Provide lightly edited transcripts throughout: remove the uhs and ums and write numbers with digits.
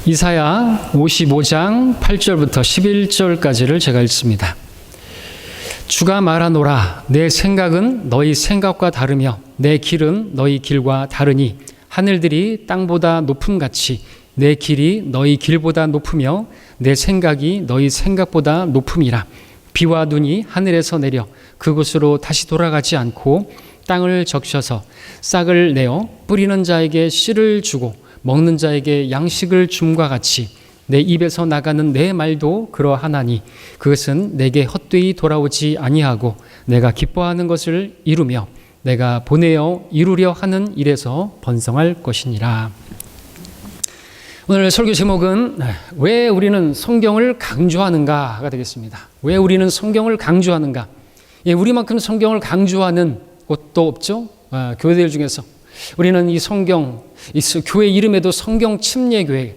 이사야 55장 8절부터 11절까지를 제가 읽습니다. 주가 말하노라. 내 생각은 너희 생각과 다르며 내 길은 너희 길과 다르니 하늘들이 땅보다 높음같이 내 길이 너희 길보다 높으며 내 생각이 너희 생각보다 높음이라. 비와 눈이 하늘에서 내려 그곳으로 다시 돌아가지 않고 땅을 적셔서 싹을 내어 뿌리는 자에게 씨를 주고 먹는 자에게 양식을 줌과 같이 내 입에서 나가는 내 말도 그러하나니 그것은 내게 헛되이 돌아오지 아니하고 내가 기뻐하는 것을 이루며 내가 보내어 이루려 하는 일에서 번성할 것이니라. 오늘 설교 제목은 왜 우리는 성경을 강조하는가가 되겠습니다. 왜 우리는 성경을 강조하는가? 우리만큼 성경을 강조하는 곳도 없죠. 교회들 중에서 우리는 이 성경, 교회 이름에도 성경 침례교회,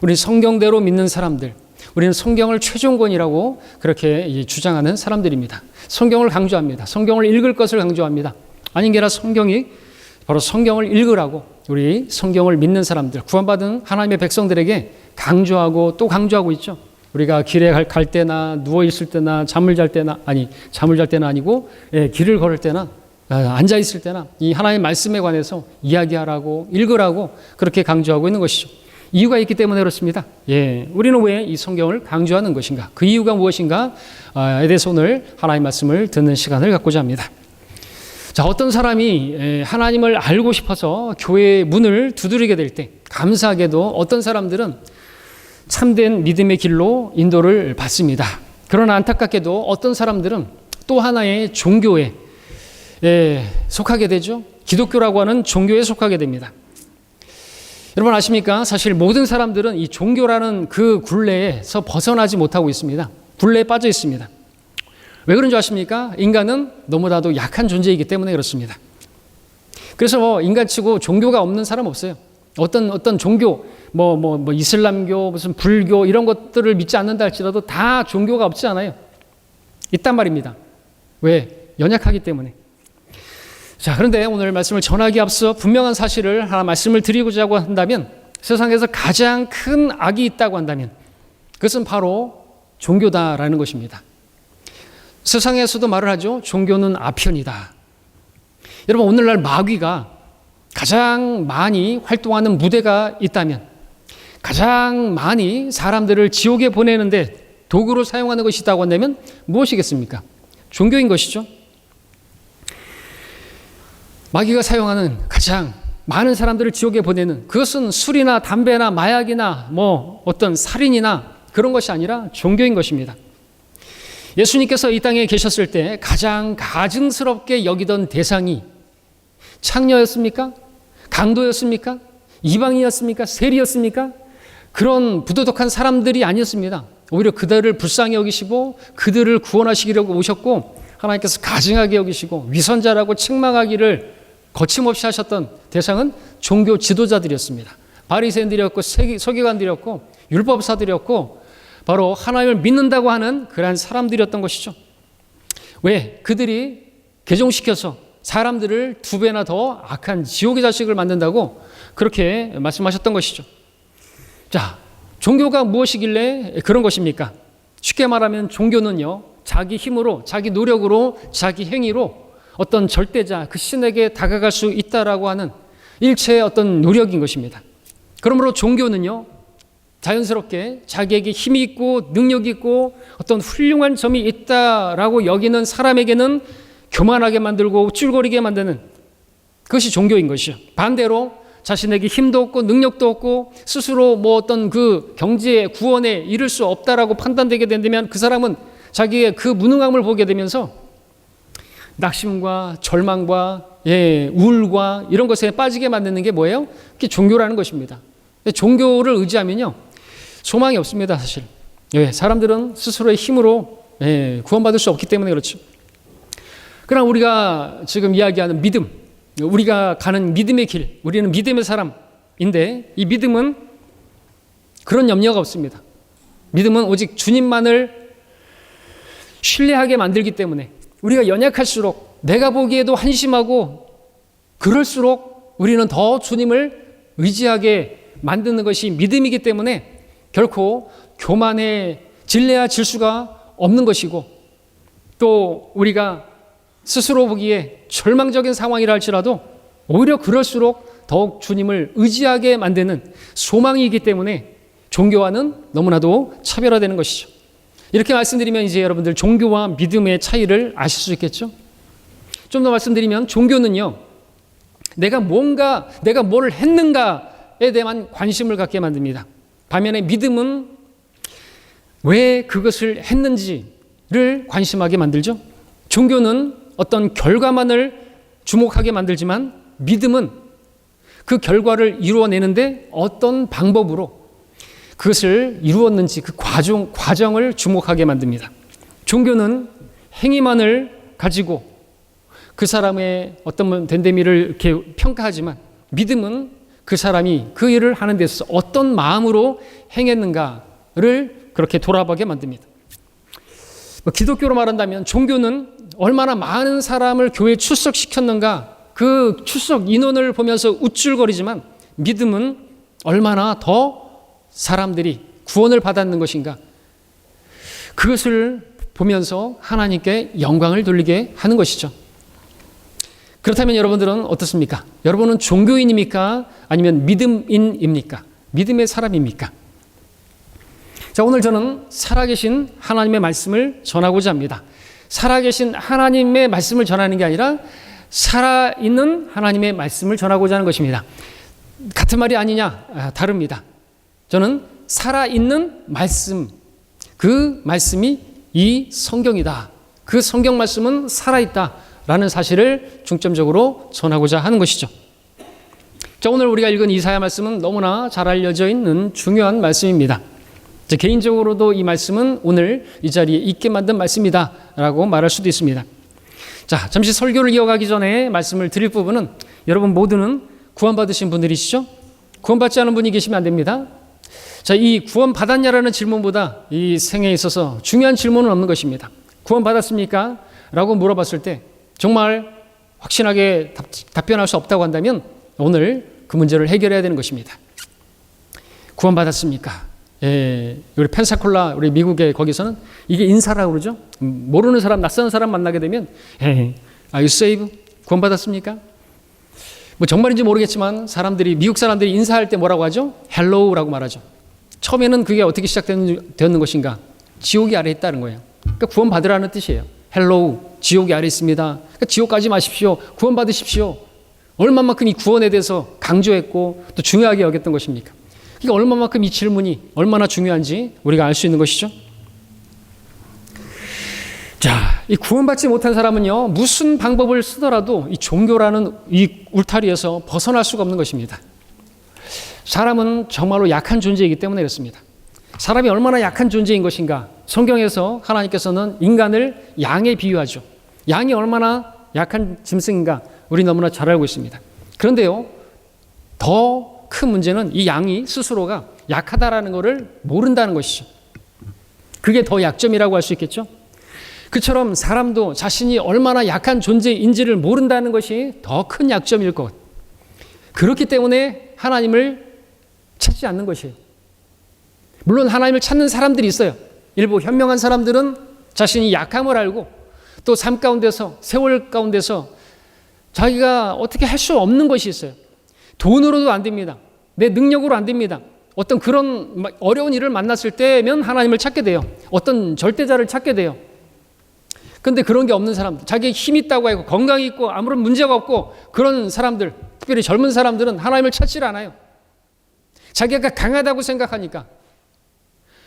우리 성경대로 믿는 사람들, 우리는 성경을 최종권이라고 그렇게 주장하는 사람들입니다. 성경을 강조합니다. 성경을 읽을 것을 강조합니다. 아닌 게 아니라 성경이 바로 성경을 읽으라고 우리 성경을 믿는 사람들, 구원받은 하나님의 백성들에게 강조하고 또 강조하고 있죠. 우리가 길에 갈 때나 누워있을 때나 잠을 잘 때는 아니고 길을 걸을 때나 앉아 있을 때나 이 하나님의 말씀에 관해서 이야기하라고 읽으라고 그렇게 강조하고 있는 것이죠. 이유가 있기 때문에 그렇습니다. 우리는 왜 이 성경을 강조하는 것인가? 그 이유가 무엇인가에 대해서 오늘 하나님의 말씀을 듣는 시간을 갖고자 합니다. 자, 어떤 사람이 하나님을 알고 싶어서 교회의 문을 두드리게 될 때 감사하게도 어떤 사람들은 참된 믿음의 길로 인도를 받습니다. 그러나 안타깝게도 어떤 사람들은 또 하나의 종교에 속하게 되죠. 기독교라고 하는 종교에 속하게 됩니다. 여러분 아십니까? 사실 모든 사람들은 이 종교라는 그 굴레에서 벗어나지 못하고 있습니다. 굴레에 빠져 있습니다. 왜 그런 줄 아십니까? 인간은 너무나도 약한 존재이기 때문에 그렇습니다. 그래서 인간치고 종교가 없는 사람 없어요. 어떤 종교, 이슬람교, 무슨 불교 이런 것들을 믿지 않는다 할지라도 다 종교가 없지 않아요. 있단 말입니다. 왜? 연약하기 때문에. 자, 그런데 오늘 말씀을 전하기 앞서 분명한 사실을 하나 말씀을 드리고자 한다면 세상에서 가장 큰 악이 있다고 한다면 그것은 바로 종교다라는 것입니다. 세상에서도 말을 하죠. 종교는 아편이다. 여러분 오늘날 마귀가 가장 많이 활동하는 무대가 있다면 가장 많이 사람들을 지옥에 보내는데 도구로 사용하는 것이 있다고 한다면 무엇이겠습니까? 종교인 것이죠. 마귀가 사용하는 가장 많은 사람들을 지옥에 보내는 그것은 술이나 담배나 마약이나 어떤 살인이나 그런 것이 아니라 종교인 것입니다. 예수님께서 이 땅에 계셨을 때 가장 가증스럽게 여기던 대상이 창녀였습니까? 강도였습니까? 이방인이었습니까? 세리였습니까? 그런 부도덕한 사람들이 아니었습니다. 오히려 그들을 불쌍히 여기시고 그들을 구원하시기로 오셨고 하나님께서 가증하게 여기시고 위선자라고 책망하기를 거침없이 하셨던 대상은 종교 지도자들이었습니다. 바리새인들이었고 서기관들이었고 율법사들이었고 바로 하나님을 믿는다고 하는 그러한 사람들이었던 것이죠. 왜? 그들이 개종시켜서 사람들을 2배나 더 악한 지옥의 자식을 만든다고 그렇게 말씀하셨던 것이죠. 자, 종교가 무엇이길래 그런 것입니까? 쉽게 말하면 종교는요, 자기 힘으로, 자기 노력으로, 자기 행위로 어떤 절대자, 그 신에게 다가갈 수 있다라고 하는 일체의 어떤 노력인 것입니다. 그러므로 종교는요, 자연스럽게 자기에게 힘이 있고 능력이 있고 어떤 훌륭한 점이 있다라고 여기는 사람에게는 교만하게 만들고 쭈글거리게 만드는 그것이 종교인 것이죠. 반대로 자신에게 힘도 없고 능력도 없고 스스로 어떤 그 경지의 구원에 이를 수 없다라고 판단되게 된다면 그 사람은 자기의 그 무능함을 보게 되면서 낙심과 절망과 우울과 이런 것에 빠지게 만드는 게 뭐예요? 그게 종교라는 것입니다. 종교를 의지하면요 소망이 없습니다. 사실 사람들은 스스로의 힘으로 구원받을 수 없기 때문에 그렇죠. 그러나 우리가 지금 이야기하는 믿음, 우리가 가는 믿음의 길, 우리는 믿음의 사람인데 이 믿음은 그런 염려가 없습니다. 믿음은 오직 주님만을 신뢰하게 만들기 때문에 우리가 연약할수록 내가 보기에도 한심하고 그럴수록 우리는 더 주님을 의지하게 만드는 것이 믿음이기 때문에 결코 교만해질래야 질 수가 없는 것이고, 또 우리가 스스로 보기에 절망적인 상황이라 할지라도 오히려 그럴수록 더욱 주님을 의지하게 만드는 소망이기 때문에 종교와는 너무나도 차별화되는 것이죠. 이렇게 말씀드리면 이제 여러분들 종교와 믿음의 차이를 아실 수 있겠죠. 좀 더 말씀드리면 종교는요, 내가 뭘 했는가에 대한 관심을 갖게 만듭니다. 반면에 믿음은 왜 그것을 했는지를 관심하게 만들죠. 종교는 어떤 결과만을 주목하게 만들지만 믿음은 그 결과를 이루어내는데 어떤 방법으로 그것을 이루었는지 그 과정을 주목하게 만듭니다. 종교는 행위만을 가지고 그 사람의 어떤 됨됨이를 이렇게 평가하지만 믿음은 그 사람이 그 일을 하는 데 있어서 어떤 마음으로 행했는가를 그렇게 돌아보게 만듭니다. 기독교로 말한다면 종교는 얼마나 많은 사람을 교회에 출석시켰는가, 그 출석 인원을 보면서 우쭐거리지만 믿음은 얼마나 더 사람들이 구원을 받았는 것인가, 그것을 보면서 하나님께 영광을 돌리게 하는 것이죠. 그렇다면 여러분들은 어떻습니까? 여러분은 종교인입니까? 아니면 믿음인입니까? 믿음의 사람입니까? 자, 오늘 저는 살아계신 하나님의 말씀을 전하고자 합니다. 살아계신 하나님의 말씀을 전하는 게 아니라 살아있는 하나님의 말씀을 전하고자 하는 것입니다. 같은 말이 아니냐? 다릅니다. 저는 살아있는 말씀, 그 말씀이 이 성경이다. 그 성경 말씀은 살아있다라는 사실을 중점적으로 전하고자 하는 것이죠. 자, 오늘 우리가 읽은 이사야 말씀은 너무나 잘 알려져 있는 중요한 말씀입니다. 개인적으로도 이 말씀은 오늘 이 자리에 있게 만든 말씀이다 라고 말할 수도 있습니다. 자, 잠시 설교를 이어가기 전에 말씀을 드릴 부분은, 여러분 모두는 구원받으신 분들이시죠? 구원받지 않은 분이 계시면 안 됩니다. 자, 이 구원받았냐라는 질문보다 이 생애에 있어서 중요한 질문은 없는 것입니다. 구원받았습니까? 라고 물어봤을 때 정말 확신하게 답변할 수 없다고 한다면 오늘 그 문제를 해결해야 되는 것입니다. 구원받았습니까? 우리 펜사콜라, 우리 미국의 거기서는 이게 인사라고 그러죠. 모르는 사람, 낯선 사람 만나게 되면 Are you saved? 구원받았습니까? 뭐 정말인지 모르겠지만 미국 사람들이 인사할 때 뭐라고 하죠? Hello라고 말하죠. 처음에는 그게 어떻게 시작되었는 것인가? 지옥이 아래 있다는 거예요. 그러니까 구원받으라는 뜻이에요. Hello, 지옥이 아래 있습니다. 그러니까 지옥 가지 마십시오. 구원받으십시오. 얼마만큼 이 구원에 대해서 강조했고 또 중요하게 여겼던 것입니까? 그러니까 얼마만큼 이 질문이 얼마나 중요한지 우리가 알 수 있는 것이죠. 자, 이 구원받지 못한 사람은요, 무슨 방법을 쓰더라도 이 종교라는 이 울타리에서 벗어날 수가 없는 것입니다. 사람은 정말로 약한 존재이기 때문에 그렇습니다. 사람이 얼마나 약한 존재인 것인가? 성경에서 하나님께서는 인간을 양에 비유하죠. 양이 얼마나 약한 짐승인가? 우리 너무나 잘 알고 있습니다. 그런데요, 더 큰 문제는 이 양이 스스로가 약하다라는 것을 모른다는 것이죠. 그게 더 약점이라고 할 수 있겠죠. 그처럼 사람도 자신이 얼마나 약한 존재인지를 모른다는 것이 더 큰 약점일 것. 그렇기 때문에 하나님을 찾지 않는 것이에요. 물론 하나님을 찾는 사람들이 있어요. 일부 현명한 사람들은 자신이 약함을 알고 또 삶 가운데서, 세월 가운데서 자기가 어떻게 할 수 없는 것이 있어요. 돈으로도 안 됩니다. 내 능력으로 안 됩니다. 어떤 그런 어려운 일을 만났을 때면 하나님을 찾게 돼요. 어떤 절대자를 찾게 돼요. 그런데 그런 게 없는 사람들, 자기의 힘이 있다고 하고 건강이 있고 아무런 문제가 없고 그런 사람들, 특별히 젊은 사람들은 하나님을 찾지 않아요. 자기가 강하다고 생각하니까.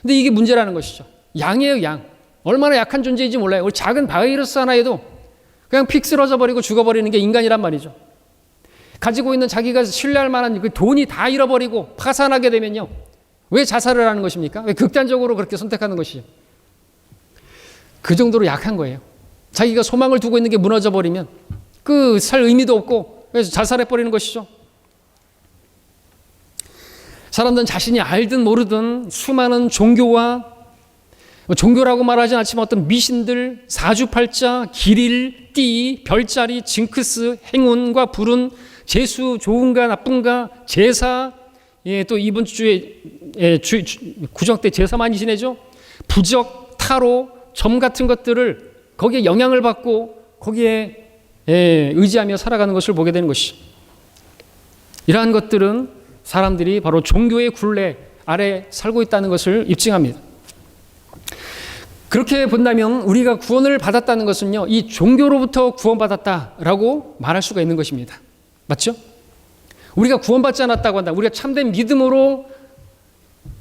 근데 이게 문제라는 것이죠. 양이에요, 양. 얼마나 약한 존재인지 몰라요. 우리 작은 바이러스 하나에도 그냥 픽 쓰러져 버리고 죽어버리는 게 인간이란 말이죠. 가지고 있는 자기가 신뢰할 만한 그 돈이 다 잃어버리고 파산하게 되면요, 왜 자살을 하는 것입니까? 왜 극단적으로 그렇게 선택하는 것이죠? 그 정도로 약한 거예요. 자기가 소망을 두고 있는 게 무너져 버리면 그 살 의미도 없고 그래서 자살해 버리는 것이죠. 사람들은 자신이 알든 모르든 수많은 종교라고 말하지 않지만 어떤 미신들, 사주팔자, 길일, 띠, 별자리, 징크스, 행운과 불운, 재수, 좋은가 나쁜가, 제사, 또 이번 주에 구정 때 제사 많이 지내죠. 부적, 타로, 점 같은 것들을 거기에 영향을 받고 거기에 의지하며 살아가는 것을 보게 되는 것이죠. 이러한 것들은 사람들이 바로 종교의 굴레 아래 살고 있다는 것을 입증합니다. 그렇게 본다면 우리가 구원을 받았다는 것은요, 이 종교로부터 구원받았다라고 말할 수가 있는 것입니다. 맞죠? 우리가 구원받지 않았다고 한다면, 우리가 참된 믿음으로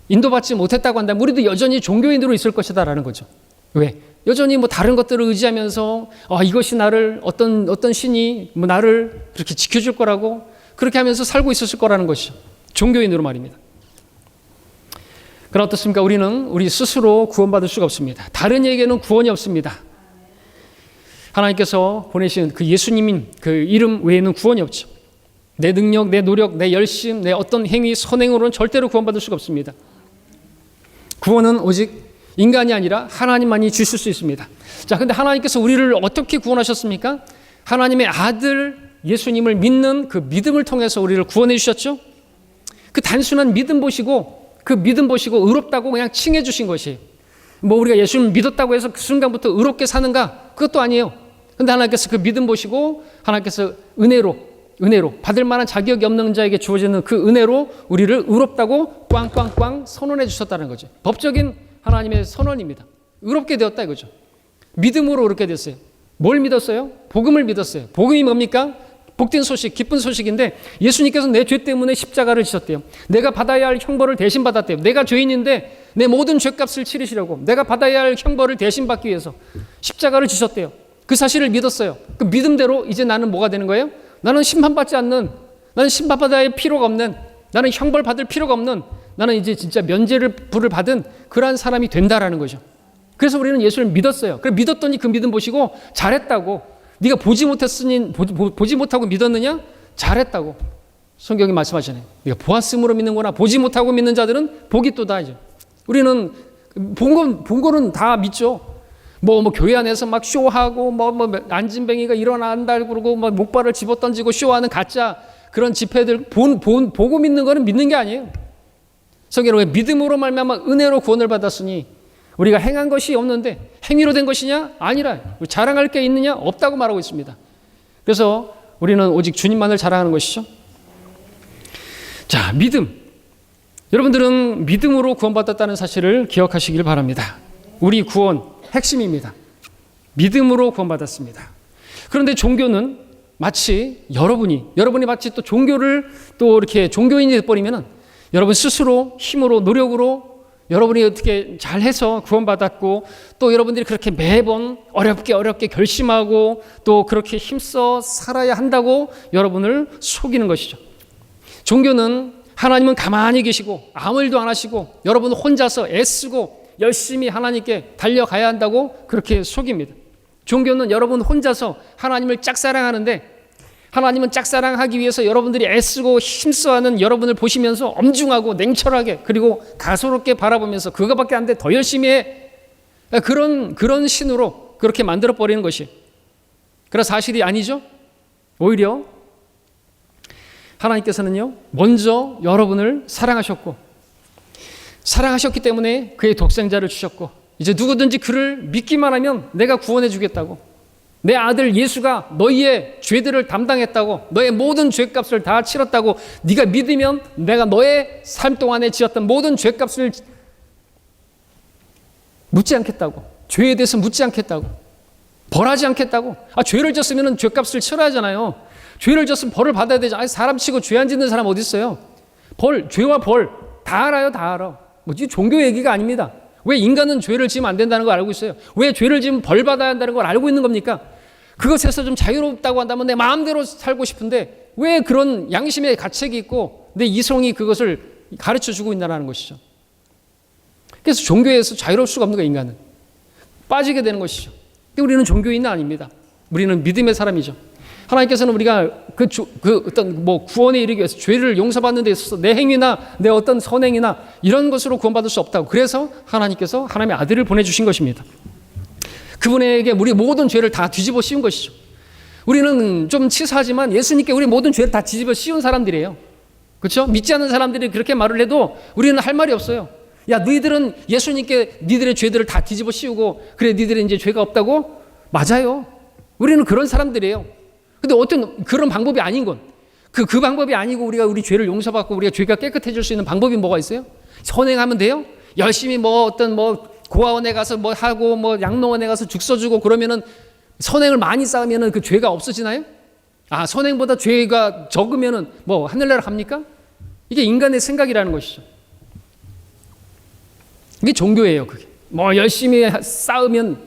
인도받지 못했다고 한다면 우리도 여전히 종교인으로 있을 것이다라는 거죠. 왜? 여전히 뭐 다른 것들을 의지하면서 이것이 나를 어떤 신이 뭐 나를 그렇게 지켜줄 거라고 그렇게 하면서 살고 있었을 거라는 것이죠. 종교인으로 말입니다. 그러나 어떻습니까? 우리는 우리 스스로 구원받을 수가 없습니다. 다른 이에게는 구원이 없습니다. 하나님께서 보내신 그 예수님인 그 이름 외에는 구원이 없죠. 내 능력, 내 노력, 내 열심, 내 어떤 행위, 선행으로는 절대로 구원받을 수가 없습니다. 구원은 오직 인간이 아니라 하나님만이 주실 수 있습니다. 자, 근데 하나님께서 우리를 어떻게 구원하셨습니까? 하나님의 아들 예수님을 믿는 그 믿음을 통해서 우리를 구원해 주셨죠. 그 단순한 믿음 보시고 의롭다고 그냥 칭해 주신 것이에요. 뭐 우리가 예수님을 믿었다고 해서 그 순간부터 의롭게 사는가? 그것도 아니에요. 근데 하나님께서 그 믿음 보시고 하나님께서 은혜로 받을 만한 자격이 없는 자에게 주어지는 그 은혜로 우리를 의롭다고 꽝꽝꽝 선언해 주셨다는 거죠. 법적인 하나님의 선언입니다. 의롭게 되었다 이거죠. 믿음으로 의롭게 됐어요. 뭘 믿었어요? 복음을 믿었어요. 복음이 뭡니까? 복된 소식, 기쁜 소식인데 예수님께서 내 죄 때문에 십자가를 지셨대요. 내가 받아야 할 형벌을 대신 받았대요. 내가 죄인인데 내 모든 죄값을 치르시려고 내가 받아야 할 형벌을 대신 받기 위해서 십자가를 지셨대요. 그 사실을 믿었어요. 그 믿음대로 이제 나는 뭐가 되는 거예요? 나는 심판받지 않는, 나는 심판받아야 할 필요가 없는, 나는 형벌 받을 필요가 없는, 나는 이제 진짜 면죄를 부를 받은 그러한 사람이 된다라는 거죠. 그래서 우리는 예수를 믿었어요. 그래 믿었더니 그 믿음 보시고 잘했다고. 네가 보지 못하고 믿었느냐? 잘했다고. 성경이 말씀하시네. 네가 보았음으로 믿는구나. 보지 못하고 믿는 자들은 복이 또다 이제. 우리는 본 거는 다 믿죠. 뭐 교회 안에서 막 쇼하고 안진뱅이가 일어난다 그러고 막 목발을 집어던지고 쇼하는 가짜 그런 집회들 보고 믿는 거는 믿는 게 아니에요. 성경은 왜 믿음으로 말미암아 은혜로 구원을 받았으니 우리가 행한 것이 없는데 행위로 된 것이냐? 아니라. 자랑할 게 있느냐? 없다고 말하고 있습니다. 그래서 우리는 오직 주님만을 자랑하는 것이죠. 자, 믿음. 여러분들은 믿음으로 구원받았다는 사실을 기억하시길 바랍니다. 우리 구원 핵심입니다. 믿음으로 구원받았습니다. 그런데 종교는 마치 여러분이 마치 또 종교를 또 이렇게 종교인이 되어버리면 여러분 스스로 힘으로 노력으로 여러분이 어떻게 잘해서 구원받았고 또 여러분들이 그렇게 매번 어렵게 결심하고 또 그렇게 힘써 살아야 한다고 여러분을 속이는 것이죠. 종교는 하나님은 가만히 계시고 아무 일도 안 하시고 여러분은 혼자서 애쓰고 열심히 하나님께 달려가야 한다고 그렇게 속입니다. 종교는 여러분 혼자서 하나님을 짝사랑하는데 하나님은 짝사랑하기 위해서 여러분들이 애쓰고 힘써하는 여러분을 보시면서 엄중하고 냉철하게 그리고 가소롭게 바라보면서 그거밖에 안 돼 더 열심히 해 그런 신으로 그렇게 만들어버리는 것이 그런 사실이 아니죠. 오히려 하나님께서는요 먼저 여러분을 사랑하셨기 때문에 그의 독생자를 주셨고 이제 누구든지 그를 믿기만 하면 내가 구원해 주겠다고 내 아들 예수가 너희의 죄들을 담당했다고 너의 모든 죄값을 다 치렀다고 네가 믿으면 내가 너의 삶 동안에 지었던 모든 죄값을 묻지 않겠다고 죄에 대해서 묻지 않겠다고 벌하지 않겠다고 죄를 졌으면 죄값을 치러야 하잖아요. 죄를 졌으면 벌을 받아야 되잖아요. 사람 치고 죄 안 짓는 사람 어디 있어요? 죄와 벌 다 알아요. 다 알아. 뭐지 종교 얘기가 아닙니다. 왜 인간은 죄를 지으면 안 된다는 걸 알고 있어요? 왜 죄를 지으면 벌 받아야 한다는 걸 알고 있는 겁니까? 그것에서 좀 자유롭다고 한다면 내 마음대로 살고 싶은데 왜 그런 양심의 가책이 있고 내 이성이 그것을 가르쳐주고 있다는 것이죠. 그래서 종교에서 자유로울 수가 없는 거예요. 인간은 빠지게 되는 것이죠. 우리는 종교인은 아닙니다. 우리는 믿음의 사람이죠. 하나님께서는 우리가 어떤 구원에 이르기 위해서 죄를 용서받는 데 있어서 내 행위나 내 어떤 선행이나 이런 것으로 구원받을 수 없다고 그래서 하나님께서 하나님의 아들을 보내주신 것입니다. 그분에게 우리 모든 죄를 다 뒤집어 씌운 것이죠. 우리는 좀 치사하지만 예수님께 우리 모든 죄를 다 뒤집어 씌운 사람들이에요. 그렇죠? 믿지 않는 사람들이 그렇게 말을 해도 우리는 할 말이 없어요. 야, 너희들은 예수님께 니들의 죄들을 다 뒤집어 씌우고 그래 니들은 이제 죄가 없다고? 맞아요. 우리는 그런 사람들이에요. 근데 어떤 그런 방법이 아닌 건 그 방법이 아니고 우리가 우리 죄를 용서받고 우리가 죄가 깨끗해질 수 있는 방법이 뭐가 있어요? 선행하면 돼요? 열심히 고아원에 가서 하고 양로원에 가서 죽 써주고 그러면은 선행을 많이 쌓으면은 그 죄가 없어지나요? 아, 선행보다 죄가 적으면은 하늘나라 갑니까? 이게 인간의 생각이라는 것이죠. 이게 종교예요, 그게. 열심히 쌓으면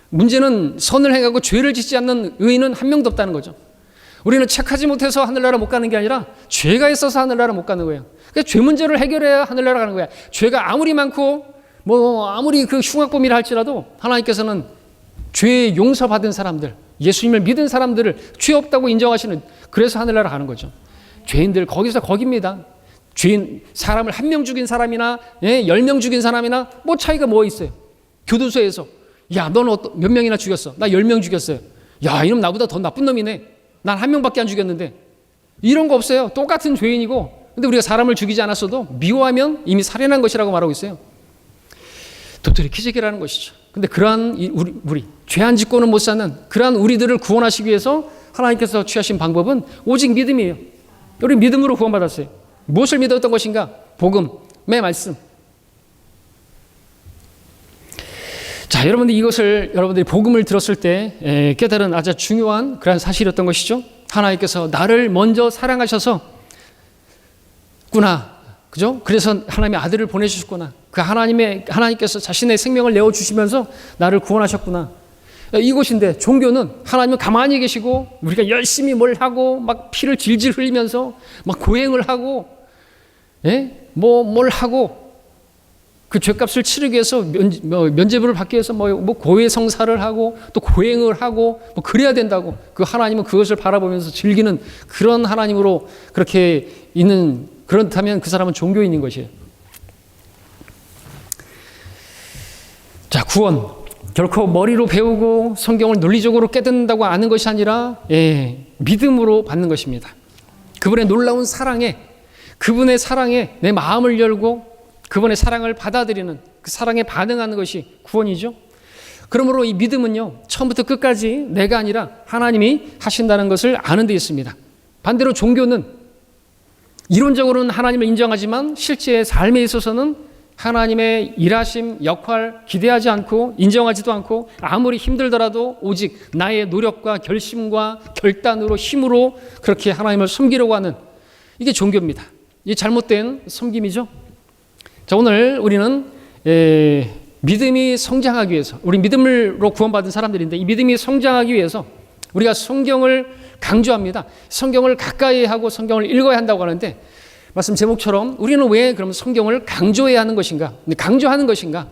문제는 선을 행하고 죄를 짓지 않는 의인은 한 명도 없다는 거죠. 우리는 착하지 못해서 하늘나라 못 가는 게 아니라 죄가 있어서 하늘나라 못 가는 거예요. 그러니까 죄 문제를 해결해야 하늘나라 가는 거야. 죄가 아무리 많고 아무리 그 흉악범이라 할지라도 하나님께서는 죄 용서받은 사람들, 예수님을 믿은 사람들을 죄 없다고 인정하시는, 그래서 하늘나라 가는 거죠. 죄인들 거기서 거깁니다. 죄인, 사람을 한 명 죽인 사람이나 10명 죽인 사람이나 차이가 뭐 있어요? 교도소에서 야, 너는 몇 명이나 죽였어? 나 10명 죽였어요. 야, 이놈 나보다 더 나쁜 놈이네. 난 한 명밖에 안 죽였는데. 이런 거 없어요. 똑같은 죄인이고, 근데 우리가 사람을 죽이지 않았어도 미워하면 이미 살인한 것이라고 말하고 있어요. 도토리 키재기라는 것이죠. 근데 그러한 우리 죄 안 짓고는 못 사는 그러한 우리들을 구원하시기 위해서 하나님께서 취하신 방법은 오직 믿음이에요. 우리 믿음으로 구원받았어요. 무엇을 믿었던 것인가? 복음의 말씀. 자, 여러분들이 복음을 들었을 때 깨달은 아주 중요한 그런 사실이었던 것이죠. 하나님께서 나를 먼저 사랑하셔서 구나, 그죠? 그래서 하나님의 아들을 보내주셨구나. 하나님께서 자신의 생명을 내어 주시면서 나를 구원하셨구나. 이것인데, 종교는 하나님은 가만히 계시고 우리가 열심히 뭘 하고 피를 질질 흘리면서 고행을 하고, 뭘 하고 그 죄값을 치르기 위해서 면죄부를 받기 위해서 고해성사를 하고 또 고행을 하고 그래야 된다고, 그 하나님은 그것을 바라보면서 즐기는 그런 하나님으로 그렇게 있는, 그렇다면 그 사람은 종교인인 것이에요. 자, 구원 결코 머리로 배우고 성경을 논리적으로 깨닫는다고 아는 것이 아니라 믿음으로 받는 것입니다. 그분의 놀라운 사랑에, 그분의 사랑에 내 마음을 열고 그분의 사랑을 받아들이는, 그 사랑에 반응하는 것이 구원이죠. 그러므로 이 믿음은요, 처음부터 끝까지 내가 아니라 하나님이 하신다는 것을 아는 데 있습니다. 반대로 종교는 이론적으로는 하나님을 인정하지만 실제 삶에 있어서는 하나님의 일하심, 역할 기대하지 않고 인정하지도 않고, 아무리 힘들더라도 오직 나의 노력과 결심과 결단으로, 힘으로 그렇게 하나님을 섬기려고 하는, 이게 종교입니다. 이게 잘못된 섬김이죠. 자, 오늘 우리는 믿음이 성장하기 위해서, 우리 믿음으로 구원받은 사람들인데 이 믿음이 성장하기 위해서 우리가 성경을 강조합니다. 성경을 가까이 하고 성경을 읽어야 한다고 하는데, 말씀 제목처럼 우리는 왜 그럼 성경을 강조해야 하는 것인가? 강조하는 것인가?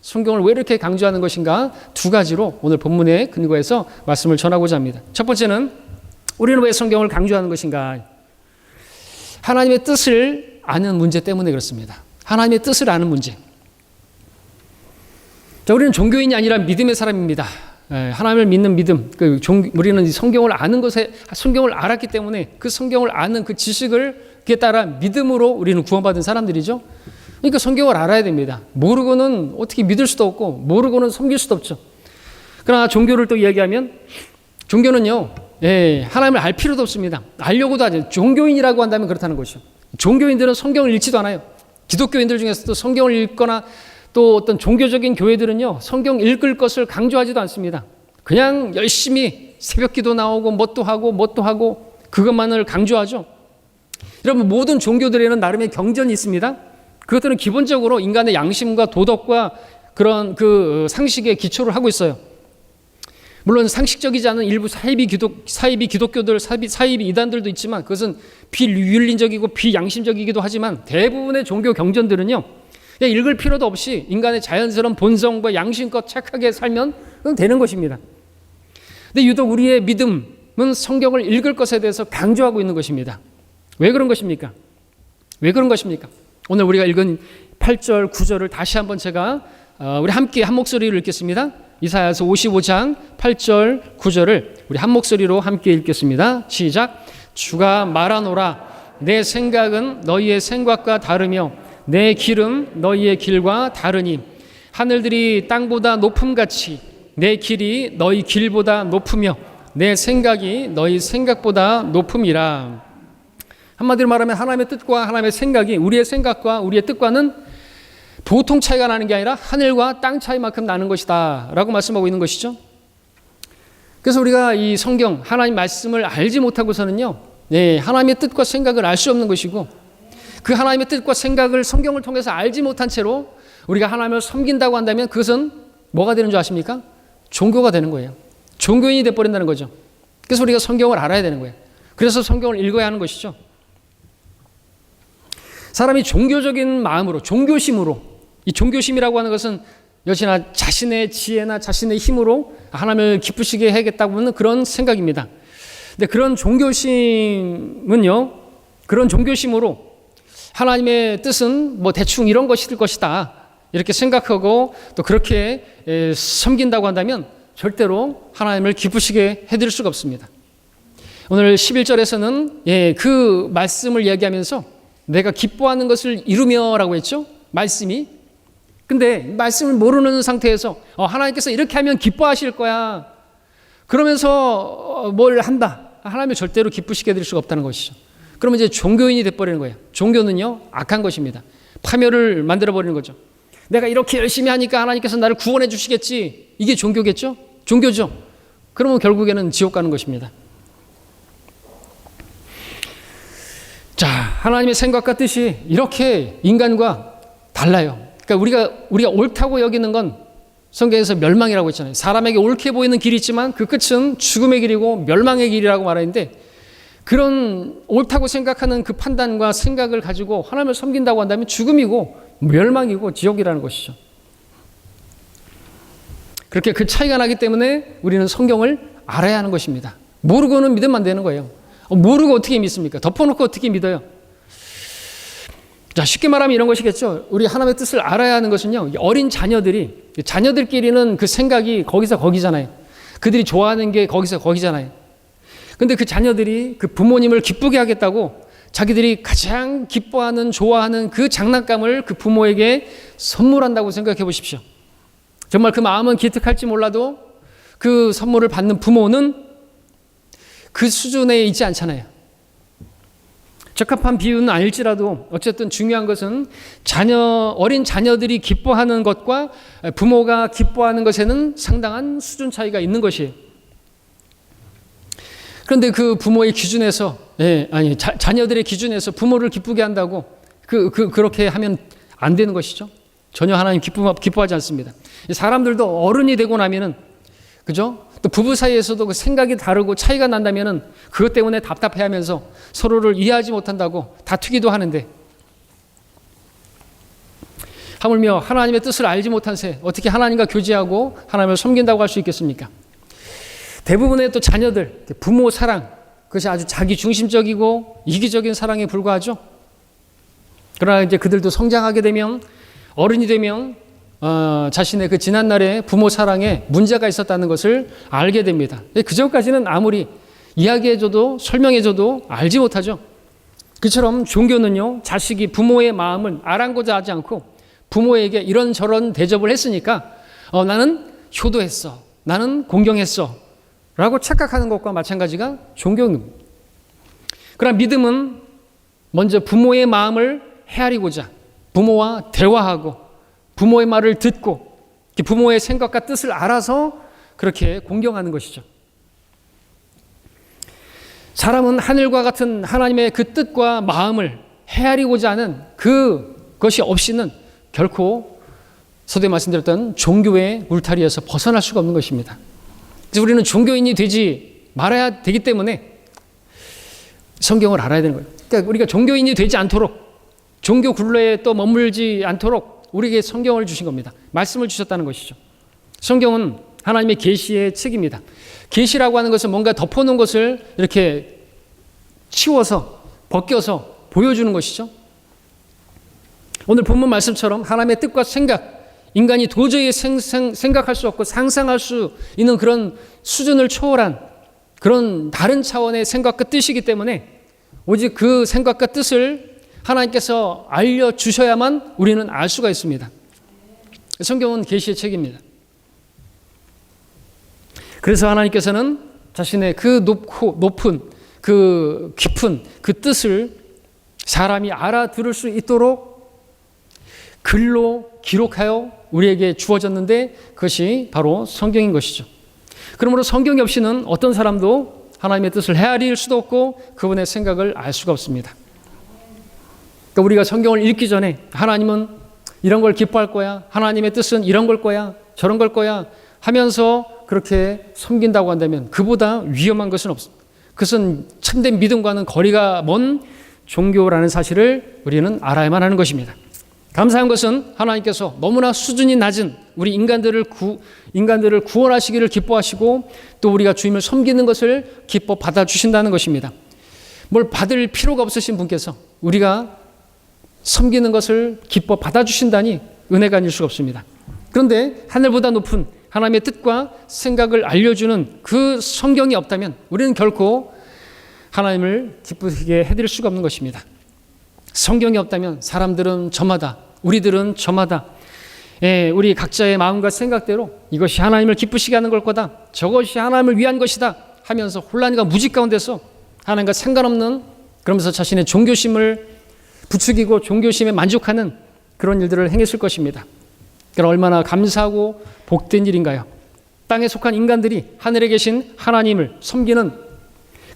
성경을 왜 이렇게 강조하는 것인가? 두 가지로 오늘 본문에 근거해서 말씀을 전하고자 합니다. 첫 번째는 우리는 왜 성경을 강조하는 것인가? 하나님의 뜻을 아는 문제 때문에 그렇습니다. 하나님의 뜻을 아는 문제. 자, 우리는 종교인이 아니라 믿음의 사람입니다. 하나님을 믿는 믿음. 우리는 성경을 아는 것에, 성경을 알았기 때문에 그 성경을 아는 그 지식을 그에 따라 믿음으로 우리는 구원받은 사람들이죠. 그러니까 성경을 알아야 됩니다. 모르고는 어떻게 믿을 수도 없고 모르고는 섬길 수도 없죠. 그러나 종교를 또 이야기하면, 종교는요, 하나님을 알 필요도 없습니다. 알려고도 하죠. 종교인이라고 한다면 그렇다는 것이죠. 종교인들은 성경을 읽지도 않아요. 기독교인들 중에서도 성경을 읽거나 또 어떤 종교적인 교회들은요, 성경 읽을 것을 강조하지도 않습니다. 그냥 열심히 새벽 기도 나오고 뭣도 하고 그것만을 강조하죠. 여러분, 모든 종교들에는 나름의 경전이 있습니다. 그것들은 기본적으로 인간의 양심과 도덕과 그런 그 상식에 기초를 하고 있어요. 물론 상식적이지 않은 일부 사이비 기독교들, 사이비 이단들도 있지만 그것은 비윤리적이고 비양심적이기도 하지만 대부분의 종교 경전들은요, 읽을 필요도 없이 인간의 자연스러운 본성과 양심껏 착하게 살면 그건 되는 것입니다. 근데 유독 우리의 믿음은 성경을 읽을 것에 대해서 강조하고 있는 것입니다. 왜 그런 것입니까? 왜 그런 것입니까? 오늘 우리가 읽은 8절, 9절을 다시 한번 제가 우리 함께 한 목소리로 읽겠습니다. 이사야서 55장 8절, 9절을 우리 한 목소리로 함께 읽겠습니다. 시작. 주가 말하노라. 내 생각은 너희의 생각과 다르며 내 길은 너희의 길과 다르니 하늘들이 땅보다 높음같이 내 길이 너희 길보다 높으며 내 생각이 너희 생각보다 높음이라. 한마디로 말하면 하나님의 뜻과 하나님의 생각이 우리의 생각과 우리의 뜻과는 보통 차이가 나는 게 아니라 하늘과 땅 차이만큼 나는 것이다 라고 말씀하고 있는 것이죠. 그래서 우리가 이 성경 하나님 말씀을 알지 못하고서는요, 하나님의 뜻과 생각을 알 수 없는 것이고, 그 하나님의 뜻과 생각을 성경을 통해서 알지 못한 채로 우리가 하나님을 섬긴다고 한다면 그것은 뭐가 되는 줄 아십니까? 종교가 되는 거예요. 종교인이 돼버린다는 거죠. 그래서 우리가 성경을 알아야 되는 거예요. 그래서 성경을 읽어야 하는 것이죠. 사람이 종교적인 마음으로, 종교심으로, 이 종교심이라고 하는 것은 여지나 자신의 지혜나 자신의 힘으로 하나님을 기쁘시게 해야겠다고 하는 그런 생각입니다. 근데 그런 종교심은요, 그런 종교심으로 하나님의 뜻은 뭐 대충 이런 것일 것이다 이렇게 생각하고 또 그렇게 섬긴다고 한다면 절대로 하나님을 기쁘시게 해드릴 수가 없습니다. 오늘 11절에서는 그 말씀을 이야기하면서 내가 기뻐하는 것을 이루며 라고 했죠. 말씀이. 근데 말씀을 모르는 상태에서 하나님께서 이렇게 하면 기뻐하실 거야, 그러면서 뭘 한다, 하나님을 절대로 기쁘시게 해드릴 수가 없다는 것이죠. 그러면 이제 종교인이 돼버리는 거예요. 종교는요, 악한 것입니다. 파멸을 만들어버리는 거죠. 내가 이렇게 열심히 하니까 하나님께서 나를 구원해 주시겠지, 이게 종교겠죠? 종교죠. 그러면 결국에는 지옥 가는 것입니다. 자, 하나님의 생각과 뜻이 이렇게 인간과 달라요. 그러니까 우리가 옳다고 여기는 건 성경에서 멸망이라고 했잖아요. 사람에게 옳게 보이는 길이 있지만 그 끝은 죽음의 길이고 멸망의 길이라고 말하는데, 그런 옳다고 생각하는 그 판단과 생각을 가지고 하나님을 섬긴다고 한다면 죽음이고 멸망이고 지옥이라는 것이죠. 그렇게 그 차이가 나기 때문에 우리는 성경을 알아야 하는 것입니다. 모르고는 믿으면 안 되는 거예요. 모르고 어떻게 믿습니까? 덮어놓고 어떻게 믿어요? 자, 쉽게 말하면 이런 것이겠죠. 우리 하나님의 뜻을 알아야 하는 것은요, 어린 자녀들끼리는 그 생각이 거기서 거기잖아요. 그들이 좋아하는 게 거기서 거기잖아요. 근데 그 자녀들이 그 부모님을 기쁘게 하겠다고 자기들이 가장 기뻐하는, 좋아하는 그 장난감을 그 부모에게 선물한다고 생각해 보십시오. 정말 그 마음은 기특할지 몰라도 그 선물을 받는 부모는 그 수준에 있지 않잖아요. 적합한 비유는 아닐지라도 어쨌든 중요한 것은 어린 자녀들이 기뻐하는 것과 부모가 기뻐하는 것에는 상당한 수준 차이가 있는 것이에요. 그런데 그 부모의 기준에서, 자녀들의 기준에서 부모를 기쁘게 한다고 그렇게 하면 안 되는 것이죠. 전혀 하나님 기뻐하지 않습니다. 사람들도 어른이 되고 나면은, 그죠? 또 부부 사이에서도 그 생각이 다르고 차이가 난다면은 그것 때문에 답답해하면서 서로를 이해하지 못한다고 다투기도 하는데, 하물며 하나님의 뜻을 알지 못한 새 어떻게 하나님과 교제하고 하나님을 섬긴다고 할 수 있겠습니까? 대부분의 또 자녀들, 부모 사랑, 그것이 아주 자기 중심적이고 이기적인 사랑에 불과하죠. 그러나 이제 그들도 성장하게 되면, 어른이 되면 자신의 그 지난날의 부모 사랑에 문제가 있었다는 것을 알게 됩니다. 그 전까지는 아무리 이야기해줘도 설명해줘도 알지 못하죠. 그처럼 종교는요, 자식이 부모의 마음을 아랑곳하지 하지 않고 부모에게 이런저런 대접을 했으니까 나는 효도했어, 나는 공경했어 라고 착각하는 것과 마찬가지가 종교입니다. 그러나 믿음은 먼저 부모의 마음을 헤아리고자 부모와 대화하고 부모의 말을 듣고 부모의 생각과 뜻을 알아서 그렇게 공경하는 것이죠. 사람은 하늘과 같은 하나님의 그 뜻과 마음을 헤아리고자 하는 그것이 없이는 결코 서두에 말씀드렸던 종교의 울타리에서 벗어날 수가 없는 것입니다. 그래서 우리는 종교인이 되지 말아야 되기 때문에 성경을 알아야 되는 거예요. 그러니까 우리가 종교인이 되지 않도록, 종교 굴레에 또 머물지 않도록 우리에게 성경을 주신 겁니다. 말씀을 주셨다는 것이죠. 성경은 하나님의 계시의 책입니다. 계시라고 하는 것은 뭔가 덮어놓은 것을 이렇게 치워서 벗겨서 보여주는 것이죠. 오늘 본문 말씀처럼 하나님의 뜻과 생각, 인간이 도저히 생각할 수 없고 상상할 수 있는 그런 수준을 초월한 그런 다른 차원의 생각과 뜻이기 때문에 오직 그 생각과 뜻을 하나님께서 알려주셔야만 우리는 알 수가 있습니다. 성경은 계시의 책입니다. 그래서 하나님께서는 자신의 그 높은 그 깊은 그 뜻을 사람이 알아들을 수 있도록 글로 기록하여 우리에게 주어졌는데 그것이 바로 성경인 것이죠. 그러므로 성경이 없이는 어떤 사람도 하나님의 뜻을 헤아릴 수도 없고 그분의 생각을 알 수가 없습니다. 그러니까 우리가 성경을 읽기 전에 하나님은 이런 걸 기뻐할 거야, 하나님의 뜻은 이런 걸 거야, 저런 걸 거야 하면서 그렇게 섬긴다고 한다면 그보다 위험한 것은 없습니다. 그것은 참된 믿음과는 거리가 먼 종교라는 사실을 우리는 알아야만 하는 것입니다. 감사한 것은 하나님께서 너무나 수준이 낮은 우리 인간들을 구원하시기를 기뻐하시고 또 우리가 주님을 섬기는 것을 기뻐 받아주신다는 것입니다. 뭘 받을 필요가 없으신 분께서 우리가 섬기는 것을 기뻐 받아주신다니 은혜가 아닐 수가 없습니다. 그런데 하늘보다 높은 하나님의 뜻과 생각을 알려주는 그 성경이 없다면 우리는 결코 하나님을 기쁘게 해드릴 수가 없는 것입니다. 성경이 없다면 사람들은 저마다, 우리들은 저마다 우리 각자의 마음과 생각대로 이것이 하나님을 기쁘시게 하는 걸 거다, 저것이 하나님을 위한 것이다 하면서 혼란과 무지 가운데서 하나님과 상관없는, 그러면서 자신의 종교심을 부추기고 종교심에 만족하는 그런 일들을 행했을 것입니다. 그러나 얼마나 감사하고 복된 일인가요? 땅에 속한 인간들이 하늘에 계신 하나님을 섬기는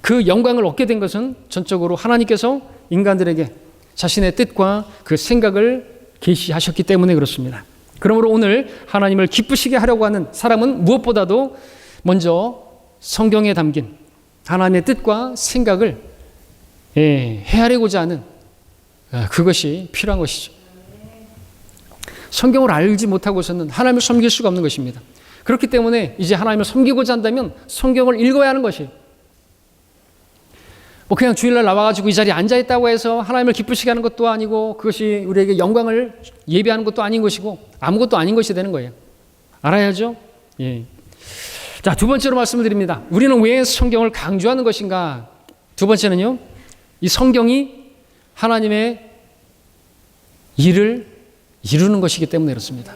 그 영광을 얻게 된 것은 전적으로 하나님께서 인간들에게 자신의 뜻과 그 생각을 계시하셨기 때문에 그렇습니다. 그러므로 오늘 하나님을 기쁘시게 하려고 하는 사람은 무엇보다도 먼저 성경에 담긴 하나님의 뜻과 생각을 헤아리고자 하는 그것이 필요한 것이죠. 성경을 알지 못하고서는 하나님을 섬길 수가 없는 것입니다. 그렇기 때문에 이제 하나님을 섬기고자 한다면 성경을 읽어야 하는 것이에요. 뭐 그냥 주일날 나와가지고 이 자리에 앉아있다고 해서 하나님을 기쁘시게 하는 것도 아니고 그것이 우리에게 영광을 예비하는 것도 아닌 것이고 아무것도 아닌 것이 되는 거예요. 알아야죠. 예. 자, 두 번째로 말씀을 드립니다. 우리는 왜 성경을 강조하는 것인가? 두 번째는요, 이 성경이 하나님의 일을 이루는 것이기 때문에 그렇습니다.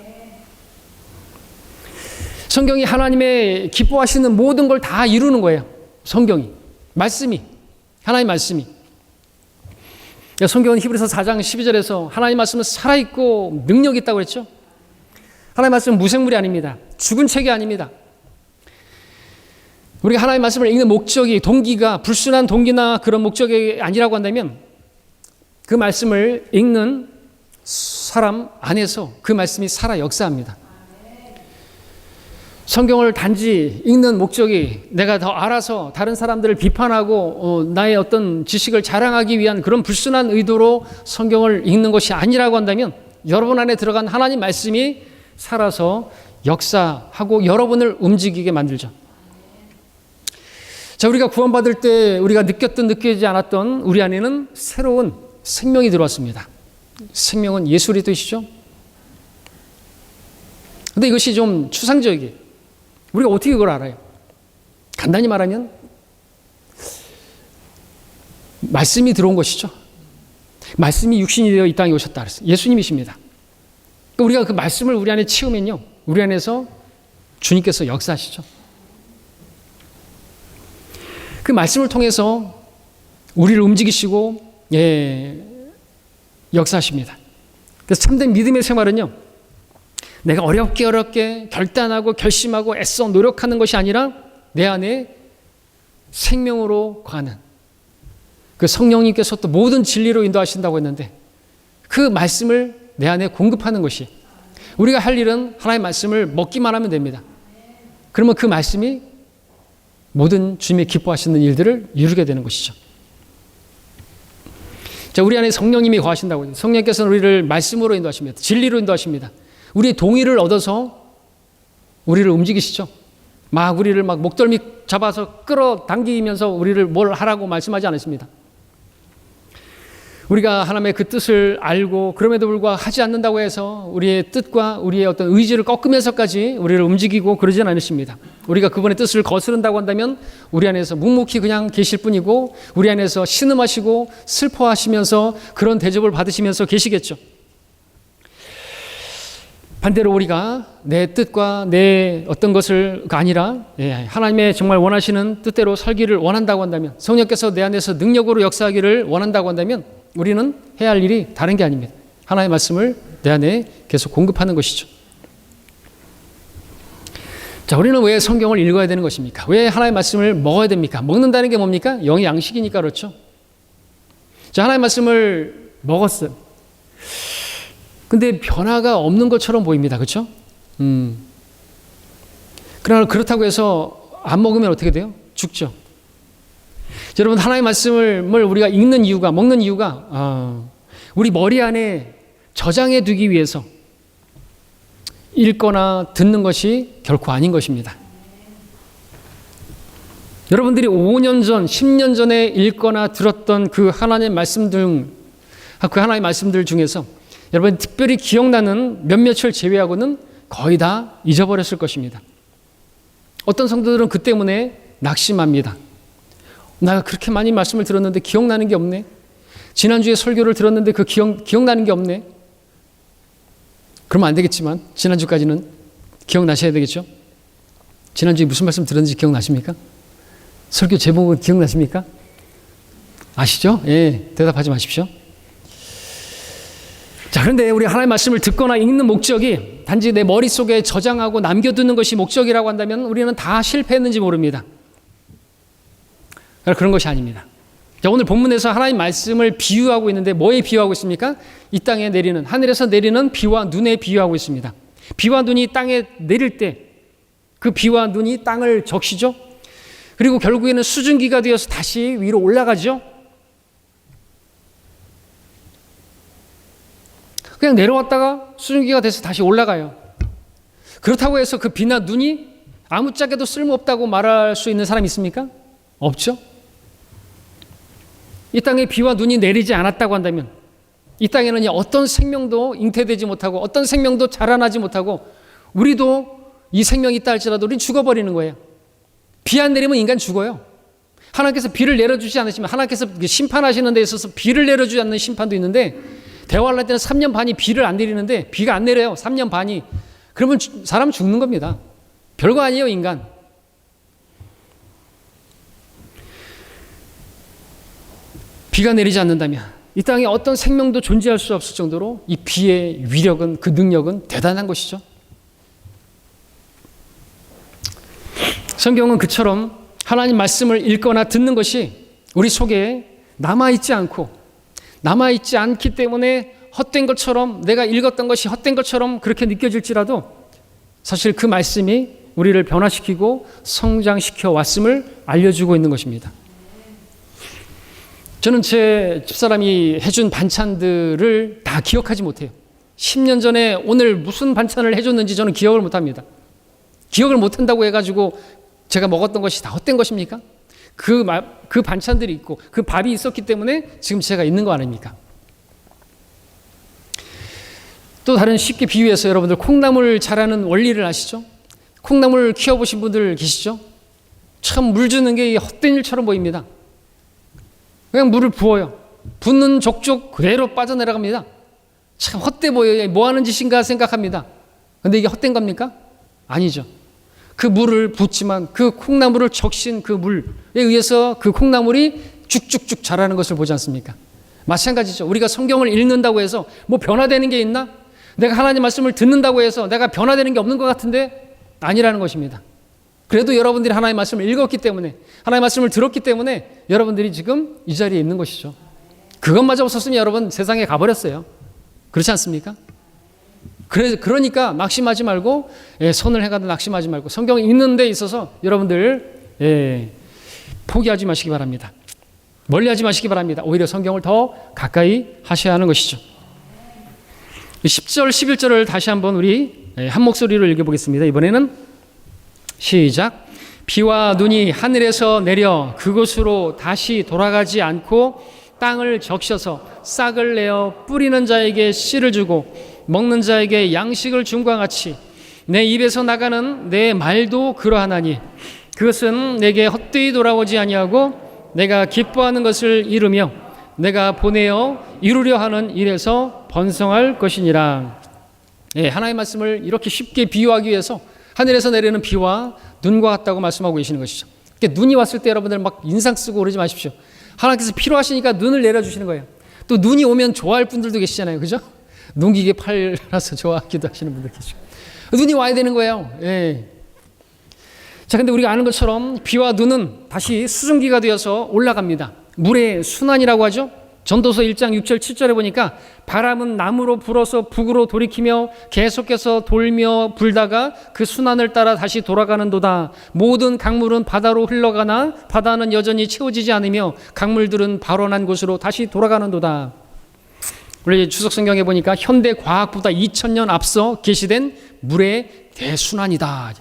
성경이 하나님의 기뻐하시는 모든 걸 다 이루는 거예요. 성경이, 말씀이, 하나님의 말씀이. 성경은 히브리서 4장 12절에서 하나님의 말씀은 살아있고 능력이 있다고 그랬죠. 하나님의 말씀은 무생물이 아닙니다. 죽은 책이 아닙니다. 우리가 하나님의 말씀을 읽는 목적이, 동기가 불순한 동기나 그런 목적이 아니라고 한다면 그 말씀을 읽는 사람 안에서 그 말씀이 살아 역사합니다. 성경을 단지 읽는 목적이 내가 더 알아서 다른 사람들을 비판하고 나의 어떤 지식을 자랑하기 위한 그런 불순한 의도로 성경을 읽는 것이 아니라고 한다면 여러분 안에 들어간 하나님 말씀이 살아서 역사하고 여러분을 움직이게 만들죠. 자, 우리가 구원받을 때 우리가 느꼈던 느끼지 않았던 우리 안에는 새로운 생명이 들어왔습니다. 생명은 예수 그리스도이시죠. 근데 이것이 좀 추상적이에요. 우리가 어떻게 그걸 알아요? 간단히 말하면 말씀이 들어온 것이죠. 말씀이 육신이 되어 이 땅에 오셨다 그랬어요. 예수님이십니다. 우리가 그 말씀을 우리 안에 치우면요, 우리 안에서 주님께서 역사하시죠. 그 말씀을 통해서 우리를 움직이시고 역사하십니다. 그래서 참된 믿음의 생활은요, 내가 어렵게 결단하고 결심하고 애써 노력하는 것이 아니라 내 안에 생명으로 가는 그 성령님께서 또 모든 진리로 인도하신다고 했는데 그 말씀을 내 안에 공급하는 것이, 우리가 할 일은 하나님의 말씀을 먹기만 하면 됩니다. 그러면 그 말씀이 모든 주님의 기뻐하시는 일들을 이루게 되는 것이죠. 자, 우리 안에 성령님이 거하신다고 해요. 성령께서는 우리를 말씀으로 인도하십니다. 진리로 인도하십니다. 우리의 동의를 얻어서 우리를 움직이시죠. 우리를 목덜미 잡아서 끌어당기면서 우리를 뭘 하라고 말씀하지 않으십니다. 우리가 하나님의 그 뜻을 알고 그럼에도 불구하고 하지 않는다고 해서 우리의 뜻과 우리의 어떤 의지를 꺾으면서까지 우리를 움직이고 그러진 않으십니다. 우리가 그분의 뜻을 거스른다고 한다면 우리 안에서 묵묵히 그냥 계실 뿐이고 우리 안에서 신음하시고 슬퍼하시면서 그런 대접을 받으시면서 계시겠죠. 반대로 우리가 내 뜻과 내 어떤 것을 아니라 하나님의 정말 원하시는 뜻대로 살기를 원한다고 한다면, 성령께서 내 안에서 능력으로 역사하기를 원한다고 한다면 우리는 해야 할 일이 다른 게 아닙니다. 하나님의 말씀을 내 안에 계속 공급하는 것이죠. 자, 우리는 왜 성경을 읽어야 되는 것입니까? 왜 하나님의 말씀을 먹어야 됩니까? 먹는다는 게 뭡니까? 영의 양식이니까 그렇죠. 자, 하나님의 말씀을 먹었어요. 근데 변화가 없는 것처럼 보입니다. 그렇죠? 그러나 그렇다고 해서 안 먹으면 어떻게 돼요? 죽죠. 여러분, 하나님의 말씀을 우리가 읽는 이유가, 먹는 이유가 우리 머리 안에 저장해 두기 위해서 읽거나 듣는 것이 결코 아닌 것입니다. 여러분들이 5년 전, 10년 전에 읽거나 들었던 그 하나님의 말씀들, 그 하나님의 말씀들 중에서 여러분 특별히 기억나는 몇몇을 제외하고는 거의 다 잊어버렸을 것입니다. 어떤 성도들은 그 때문에 낙심합니다. 내가 그렇게 많이 말씀을 들었는데 기억나는 게 없네. 지난주에 설교를 들었는데 그 기억나는 게 없네. 그러면 안 되겠지만 지난주까지는 기억나셔야 되겠죠. 지난주에 무슨 말씀 들었는지 기억나십니까? 설교 제목은 기억나십니까? 아시죠? 예, 대답하지 마십시오. 자, 그런데 우리 하나님의 말씀을 듣거나 읽는 목적이 단지 내 머릿속에 저장하고 남겨두는 것이 목적이라고 한다면 우리는 다 실패했는지 모릅니다. 그런 것이 아닙니다. 자, 오늘 본문에서 하나님 말씀을 비유하고 있는데 뭐에 비유하고 있습니까? 이 땅에 내리는, 하늘에서 내리는 비와 눈에 비유하고 있습니다. 비와 눈이 땅에 내릴 때 그 비와 눈이 땅을 적시죠. 그리고 결국에는 수증기가 되어서 다시 위로 올라가죠. 그냥 내려왔다가 수증기가 돼서 다시 올라가요. 그렇다고 해서 그 비나 눈이 아무짝에도 쓸모없다고 말할 수 있는 사람이 있습니까? 없죠. 이 땅에 비와 눈이 내리지 않았다고 한다면 이 땅에는 어떤 생명도 잉태되지 못하고 어떤 생명도 자라나지 못하고 우리도 이 생명이 있다 할지라도 우리는 죽어버리는 거예요. 비 안 내리면 인간 죽어요. 하나님께서 비를 내려주지 않으시면 하나님께서 심판하시는 데 있어서 비를 내려주지 않는 심판도 있는데 대화를 할 때는 3년 반이 비를 안 내리는데 비가 안 내려요. 3년 반이. 그러면 사람은 죽는 겁니다. 별거 아니에요, 인간. 비가 내리지 않는다면 이 땅에 어떤 생명도 존재할 수 없을 정도로 이 비의 위력은, 그 능력은 대단한 것이죠. 성경은 그처럼 하나님 말씀을 읽거나 듣는 것이 우리 속에 남아있지 않기 때문에 헛된 것처럼, 내가 읽었던 것이 헛된 것처럼 그렇게 느껴질지라도 사실 그 말씀이 우리를 변화시키고 성장시켜 왔음을 알려주고 있는 것입니다. 저는 제 집사람이 해준 반찬들을 다 기억하지 못해요. 10년 전에 오늘 무슨 반찬을 해줬는지 저는 기억을 못합니다. 기억을 못한다고 해가지고 제가 먹었던 것이 다 헛된 것입니까? 그 반찬들이 있고 그 밥이 있었기 때문에 지금 제가 있는 거 아닙니까? 또 다른 쉽게 비유해서 여러분들 콩나물 자라는 원리를 아시죠? 콩나물 키워보신 분들 계시죠? 참 물 주는 게 헛된 일처럼 보입니다. 그냥 물을 부어요. 붓는 족족 그대로 빠져내려갑니다. 참 헛돼 보여요. 뭐 하는 짓인가 생각합니다. 그런데 이게 헛된 겁니까? 아니죠. 그 물을 붓지만 그 콩나물을 적신 그 물에 의해서 그 콩나물이 쭉쭉쭉 자라는 것을 보지 않습니까? 마찬가지죠. 우리가 성경을 읽는다고 해서 뭐 변화되는 게 있나? 내가 하나님 말씀을 듣는다고 해서 내가 변화되는 게 없는 것 같은데 아니라는 것입니다. 그래도 여러분들이 하나님의 말씀을 읽었기 때문에, 하나님의 말씀을 들었기 때문에 여러분들이 지금 이 자리에 있는 것이죠. 그것마저 없었으면 여러분 세상에 가버렸어요. 그렇지 않습니까? 그러니까 낙심하지 말고, 선을 행하든 낙심하지 말고 성경 읽는 데 있어서 여러분들 포기하지 마시기 바랍니다. 멀리하지 마시기 바랍니다. 오히려 성경을 더 가까이 하셔야 하는 것이죠. 10절 11절을 다시 한번 우리 한 목소리로 읽어보겠습니다. 이번에는 시작. 비와 눈이 하늘에서 내려 그곳으로 다시 돌아가지 않고 땅을 적셔서 싹을 내어 뿌리는 자에게 씨를 주고 먹는 자에게 양식을 줌과 같이 내 입에서 나가는 내 말도 그러하나니 그것은 내게 헛되이 돌아오지 아니하고 내가 기뻐하는 것을 이루며 내가 보내어 이루려 하는 일에서 번성할 것이니라. 예, 하나님의 말씀을 이렇게 쉽게 비유하기 위해서 하늘에서 내리는 비와 눈과 같다고 말씀하고 계시는 것이죠. 그러니까 눈이 왔을 때 여러분들 막 인상 쓰고 그러지 마십시오. 하나님께서 필요하시니까 눈을 내려주시는 거예요. 또 눈이 오면 좋아할 분들도 계시잖아요. 그죠? 눈기계 팔라서 좋아하기도 하시는 분들 계시고. 눈이 와야 되는 거예요. 예. 자, 근데 우리가 아는 것처럼 비와 눈은 다시 수증기가 되어서 올라갑니다. 물의 순환이라고 하죠. 전도서 1장 6절 7절에 보니까 바람은 남으로 불어서 북으로 돌이키며 계속해서 돌며 불다가 그 순환을 따라 다시 돌아가는도다. 모든 강물은 바다로 흘러가나 바다는 여전히 채워지지 않으며 강물들은 발원한 곳으로 다시 돌아가는도다. 우리 주석 성경에 보니까 현대 과학보다 2000년 앞서 계시된 물의 대순환이다.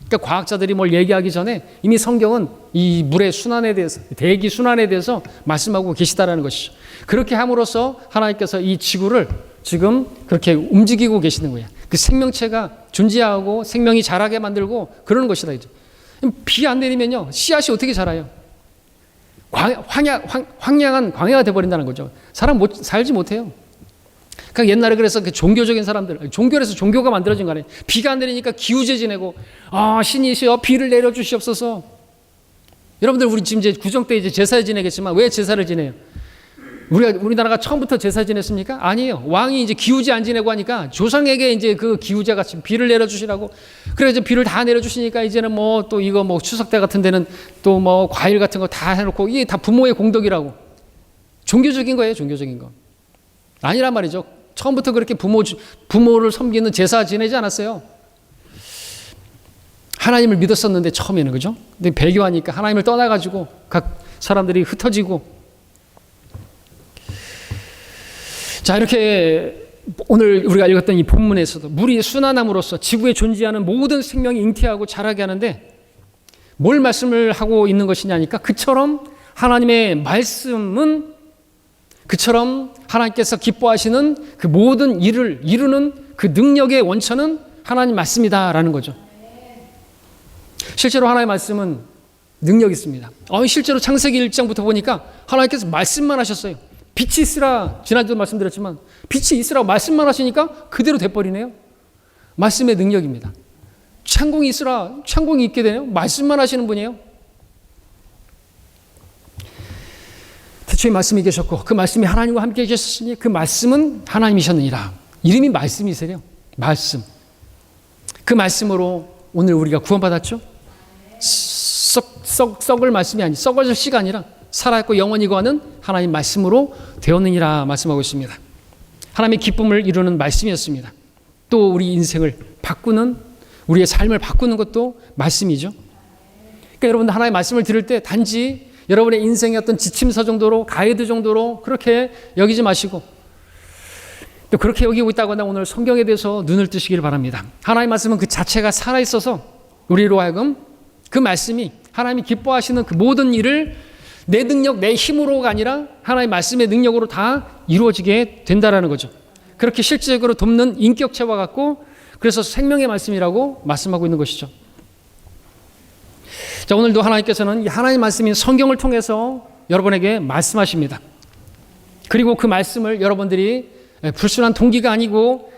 그러니까 과학자들이 뭘 얘기하기 전에 이미 성경은 이 물의 순환에 대해서, 대기 순환에 대해서 말씀하고 계시다라는 것이죠. 그렇게 함으로써 하나님께서 이 지구를 지금 그렇게 움직이고 계시는 거예요. 그 생명체가 존재하고 생명이 자라게 만들고 그러는 것이다. 비 안 내리면요, 씨앗이 어떻게 자라요? 황량한 광야가 돼버린다는 거죠. 사람 살지 못해요. 그러니까 옛날에 그래서 그 종교적인 사람들, 종교에서 종교가 만들어진 거 아니에요. 비가 안 내리니까 기우제 지내고, 신이시여 비를 내려주시옵소서. 여러분들 우리 지금 이제 구정 때 이제 제사 지내겠지만 왜 제사를 지내요? 우리나라가 처음부터 제사 지냈습니까? 아니에요. 왕이 이제 기우제 안 지내고 하니까 조상에게 이제 그 기우제 같이 비를 내려주시라고. 그래서 비를 다 내려주시니까 이제는 뭐 또 이거 뭐 추석 때 같은 데는 또 뭐 과일 같은 거 다 해놓고 이게 다 부모의 공덕이라고. 종교적인 거예요, 종교적인 거. 아니란 말이죠. 처음부터 그렇게 부모를 섬기는 제사 지내지 않았어요. 하나님을 믿었었는데 처음에는, 그죠? 근데 배교하니까 하나님을 떠나가지고 각 사람들이 흩어지고. 자, 이렇게 오늘 우리가 읽었던 이 본문에서도 물이 순환함으로써 지구에 존재하는 모든 생명이 잉태하고 자라게 하는데 뭘 말씀을 하고 있는 것이냐니까 그처럼 하나님의 말씀은 그처럼 하나님께서 기뻐하시는 그 모든 일을 이루는 그 능력의 원천은 하나님 말씀이다라는 거죠. 실제로 하나님의 말씀은 능력이 있습니다. 실제로 창세기 1장부터 보니까 하나님께서 말씀만 하셨어요. 빛이 있으라, 지난주도 말씀드렸지만 빛이 있으라고 말씀만 하시니까 그대로 돼버리네요. 말씀의 능력입니다. 창공이 있으라, 창공이 있게 되네요. 말씀만 하시는 분이에요. 태초에 말씀이 계셨고 그 말씀이 하나님과 함께 계셨으니 그 말씀은 하나님이셨느니라. 이름이 말씀이세요. 말씀. 그 말씀으로 오늘 우리가 구원받았죠. 썩을 말씀이 아니, 썩어질 씨가 아니라 살아있고 영원히 거하는 하나님 말씀으로 되었느니라 말씀하고 있습니다. 하나님의 기쁨을 이루는 말씀이었습니다. 또 우리 인생을 바꾸는, 우리의 삶을 바꾸는 것도 말씀이죠. 그러니까 여러분들 하나님의 말씀을 들을 때 단지 여러분의 인생의 어떤 지침서 정도로, 가이드 정도로 그렇게 여기지 마시고, 또 그렇게 여기고 있다거나 오늘 성경에 대해서 눈을 뜨시길 바랍니다. 하나님의 말씀은 그 자체가 살아있어서 우리로 하여금 그 말씀이 하나님이 기뻐하시는 그 모든 일을 내 능력, 내 힘으로가 아니라 하나님의 말씀의 능력으로 다 이루어지게 된다라는 거죠. 그렇게 실질적으로 돕는 인격체와 같고, 그래서 생명의 말씀이라고 말씀하고 있는 것이죠. 자, 오늘도 하나님께서는 하나님의 말씀인 성경을 통해서 여러분에게 말씀하십니다. 그리고 그 말씀을 여러분들이 불순한 동기가 아니고,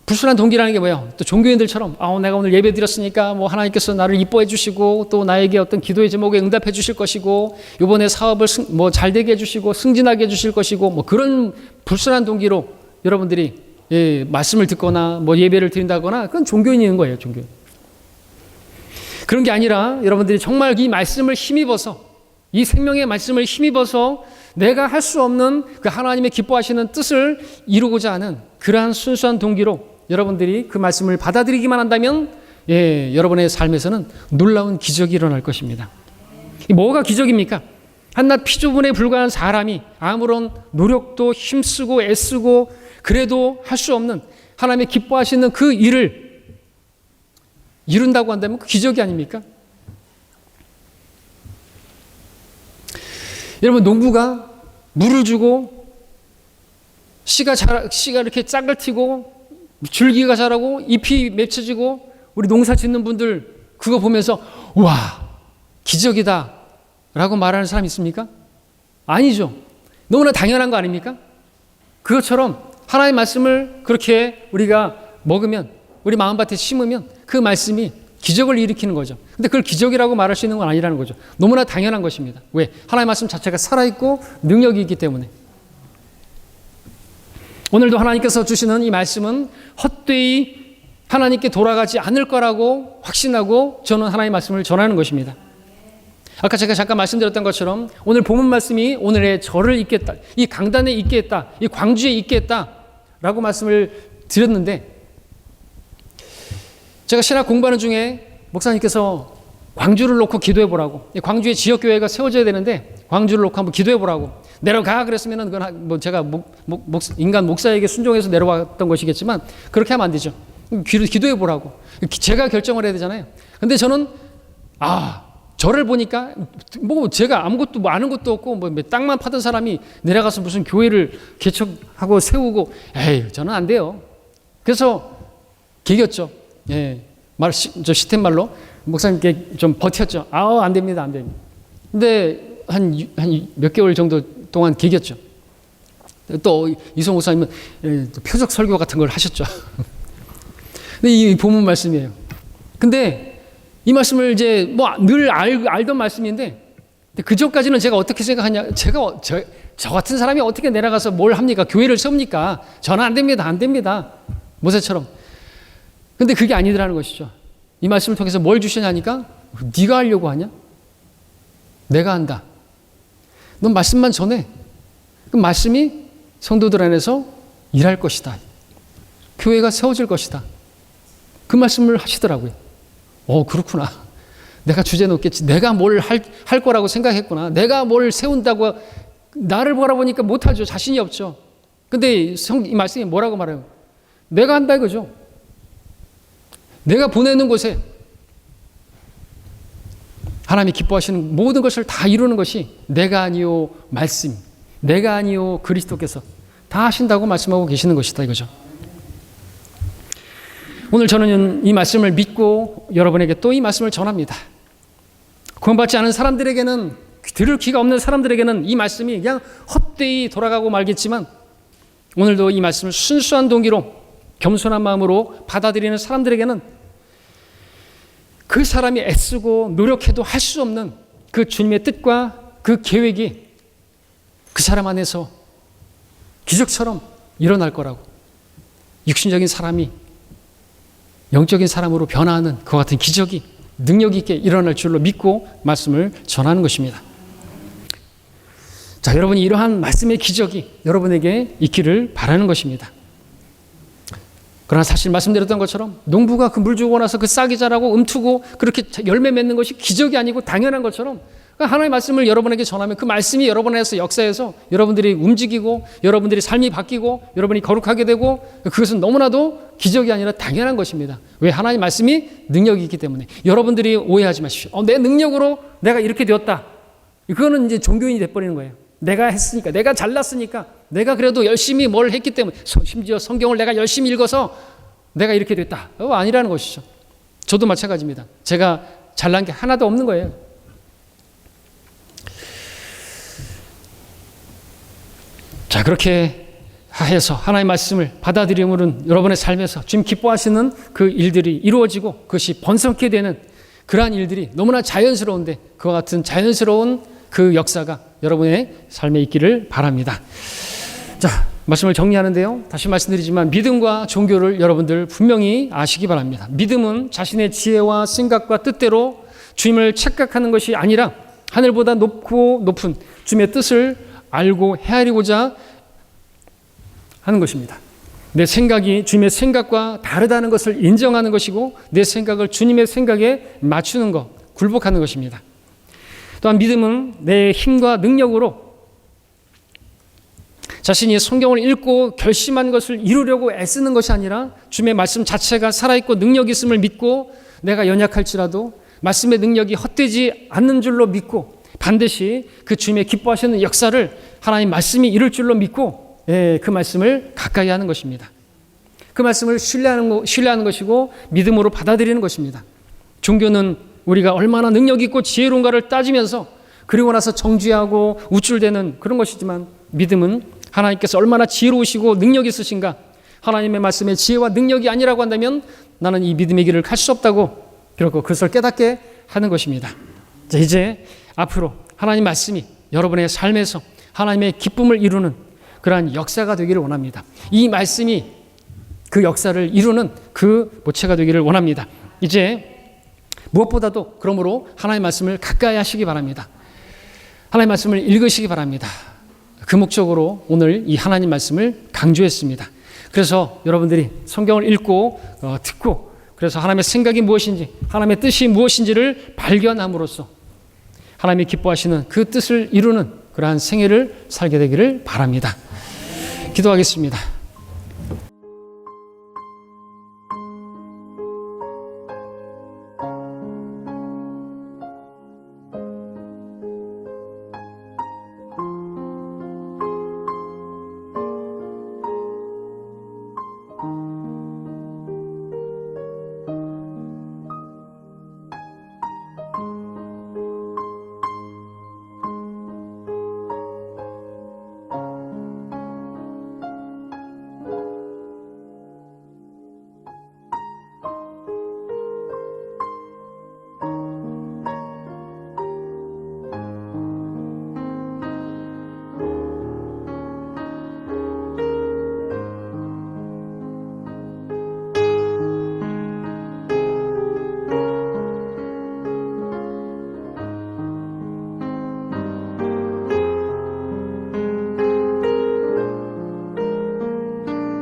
불순한 동기라는 게 뭐예요? 또 종교인들처럼 내가 오늘 예배 드렸으니까 뭐 하나님께서 나를 이뻐해 주시고 또 나에게 어떤 기도의 제목에 응답해 주실 것이고 이번에 사업을 뭐 잘 되게 해 주시고 승진하게 해 주실 것이고 뭐 그런 불순한 동기로 여러분들이 말씀을 듣거나 뭐 예배를 드린다거나 그건 종교인인 거예요, 종교인. 그런 게 아니라 여러분들이 정말 이 말씀을 힘입어서, 이 생명의 말씀을 힘입어서 내가 할 수 없는 그 하나님의 기뻐하시는 뜻을 이루고자 하는 그러한 순수한 동기로 여러분들이 그 말씀을 받아들이기만 한다면 여러분의 삶에서는 놀라운 기적이 일어날 것입니다. 뭐가 기적입니까? 한낱 피조물에 불과한 사람이 아무런 노력도 힘쓰고 애쓰고 그래도 할 수 없는 하나님의 기뻐하시는 그 일을 이룬다고 한다면 그 기적이 아닙니까? 여러분, 농부가 물을 주고 씨가 이렇게 짝을 튀고 줄기가 자라고 잎이 맺혀지고 우리 농사 짓는 분들 그거 보면서 와, 기적이다 라고 말하는 사람 있습니까? 아니죠. 너무나 당연한 거 아닙니까? 그것처럼 하나님의 말씀을 그렇게 우리가 먹으면, 우리 마음밭에 심으면 그 말씀이 기적을 일으키는 거죠. 근데 그걸 기적이라고 말할 수 있는 건 아니라는 거죠. 너무나 당연한 것입니다. 왜? 하나님의 말씀 자체가 살아있고 능력이 있기 때문에. 오늘도 하나님께서 주시는 이 말씀은 헛되이 하나님께 돌아가지 않을 거라고 확신하고 저는 하나님의 말씀을 전하는 것입니다. 아까 제가 잠깐 말씀드렸던 것처럼 오늘 본문 말씀이 오늘의 저를 있겠다, 이 강단에 있겠다, 이 광주에 있겠다라고 말씀을 드렸는데, 제가 신학 공부하는 중에 목사님께서 광주를 놓고 기도해 보라고, 광주에 지역교회가 세워져야 되는데 광주를 놓고 한번 기도해 보라고, 내려가 그랬으면 그건 뭐 제가 인간 목사에게 순종해서 내려왔던 것이겠지만 그렇게 하면 안 되죠. 기도해 보라고 제가 결정을 해야 되잖아요. 근데 저는 저를 보니까 뭐 제가 아무것도 뭐 아는 것도 없고 뭐 땅만 파던 사람이 내려가서 무슨 교회를 개척하고 세우고, 에이, 저는 안 돼요. 그래서 개겼죠. 예, 저 시템 말로 목사님께 좀 버텼죠. 안 됩니다, 안 됩니다. 근데 한 몇 개월 정도 동안 개겼죠. 또 이성 목사님은 표적 설교 같은 걸 하셨죠. 근데 이 본문 말씀이에요. 근데 이 말씀을 이제 뭐 늘 알던 말씀인데, 그 전까지는 제가 어떻게 생각하냐, 저 같은 사람이 어떻게 내려가서 뭘 합니까? 교회를 세웁니까? 저는 안 됩니다, 안 됩니다. 모세처럼. 근데 그게 아니더라는 것이죠. 이 말씀을 통해서 뭘 주시냐니까, 네가 하려고 하냐? 내가 한다. 넌 말씀만 전해. 그 말씀이 성도들 안에서 일할 것이다. 교회가 세워질 것이다. 그 말씀을 하시더라고요. 그렇구나. 내가 주제 놓겠지. 내가 뭘 할 거라고 생각했구나. 내가 뭘 세운다고. 나를 바라보니까 못하죠. 자신이 없죠. 근데 이 말씀이 뭐라고 말해요? 내가 한다 이거죠. 내가 보내는 곳에 하나님이 기뻐하시는 모든 것을 다 이루는 것이 내가 아니요 말씀, 내가 아니요 그리스도께서 다 하신다고 말씀하고 계시는 것이다 이거죠. 오늘 저는 이 말씀을 믿고 여러분에게 또 이 말씀을 전합니다. 구원받지 않은 사람들에게는, 들을 귀가 없는 사람들에게는 이 말씀이 그냥 헛되이 돌아가고 말겠지만, 오늘도 이 말씀을 순수한 동기로 겸손한 마음으로 받아들이는 사람들에게는 그 사람이 애쓰고 노력해도 할 수 없는 그 주님의 뜻과 그 계획이 그 사람 안에서 기적처럼 일어날 거라고, 육신적인 사람이 영적인 사람으로 변화하는 그와 같은 기적이 능력 있게 일어날 줄로 믿고 말씀을 전하는 것입니다. 자, 여러분이 이러한 말씀의 기적이 여러분에게 있기를 바라는 것입니다. 그러나 사실 말씀드렸던 것처럼 농부가 그 물 주고 나서 그 싹이 자라고 움트고 그렇게 열매 맺는 것이 기적이 아니고 당연한 것처럼, 하나님의 말씀을 여러분에게 전하면 그 말씀이 여러분 안에서 역사해서 여러분들이 움직이고 여러분들이 삶이 바뀌고 여러분이 거룩하게 되고, 그것은 너무나도 기적이 아니라 당연한 것입니다. 왜? 하나님의 말씀이 능력이 있기 때문에. 여러분들이 오해하지 마십시오. 내 능력으로 내가 이렇게 되었다. 그거는 이제 종교인이 돼버리는 거예요. 내가 했으니까, 내가 잘났으니까, 내가 그래도 열심히 뭘 했기 때문에, 심지어 성경을 내가 열심히 읽어서 내가 이렇게 됐다. 아니라는 것이죠. 저도 마찬가지입니다. 제가 잘난 게 하나도 없는 거예요. 자, 그렇게 해서 하나님의 말씀을 받아들임으로는 여러분의 삶에서 주님 기뻐하시는 그 일들이 이루어지고 그것이 번성케 되는 그러한 일들이 너무나 자연스러운데, 그와 같은 자연스러운 그 역사가 여러분의 삶에 있기를 바랍니다. 자, 말씀을 정리하는데요. 다시 말씀드리지만 믿음과 종교를 여러분들 분명히 아시기 바랍니다. 믿음은 자신의 지혜와 생각과 뜻대로 주님을 착각하는 것이 아니라 하늘보다 높고 높은 주님의 뜻을 알고 헤아리고자 하는 것입니다. 내 생각이 주님의 생각과 다르다는 것을 인정하는 것이고, 내 생각을 주님의 생각에 맞추는 것, 굴복하는 것입니다. 또한 믿음은 내 힘과 능력으로 자신이 성경을 읽고 결심한 것을 이루려고 애쓰는 것이 아니라 주님의 말씀 자체가 살아있고 능력이 있음을 믿고, 내가 연약할지라도 말씀의 능력이 헛되지 않는 줄로 믿고 반드시 그 주님의 기뻐하시는 역사를 하나님 말씀이 이룰 줄로 믿고 그 말씀을 가까이 하는 것입니다. 그 말씀을 신뢰하는 것이고 믿음으로 받아들이는 것입니다. 종교는 우리가 얼마나 능력 있고 지혜로운가를 따지면서 그리고 나서 정죄하고 우쭐대는 그런 것이지만, 믿음은 하나님께서 얼마나 지혜로우시고 능력 있으신가, 하나님의 말씀에 지혜와 능력이 아니라고 한다면 나는 이 믿음의 길을 갈 수 없다고 그렇고 그것을 깨닫게 하는 것입니다. 자, 이제 앞으로 하나님 말씀이 여러분의 삶에서 하나님의 기쁨을 이루는 그러한 역사가 되기를 원합니다. 이 말씀이 그 역사를 이루는 그 모체가 되기를 원합니다. 이제 무엇보다도 그러므로 하나님의 말씀을 가까이 하시기 바랍니다. 하나님의 말씀을 읽으시기 바랍니다. 그 목적으로 오늘 이 하나님 말씀을 강조했습니다. 그래서 여러분들이 성경을 읽고 듣고, 그래서 하나님의 생각이 무엇인지, 하나님의 뜻이 무엇인지를 발견함으로써 하나님이 기뻐하시는 그 뜻을 이루는 그러한 생애를 살게 되기를 바랍니다. 기도하겠습니다.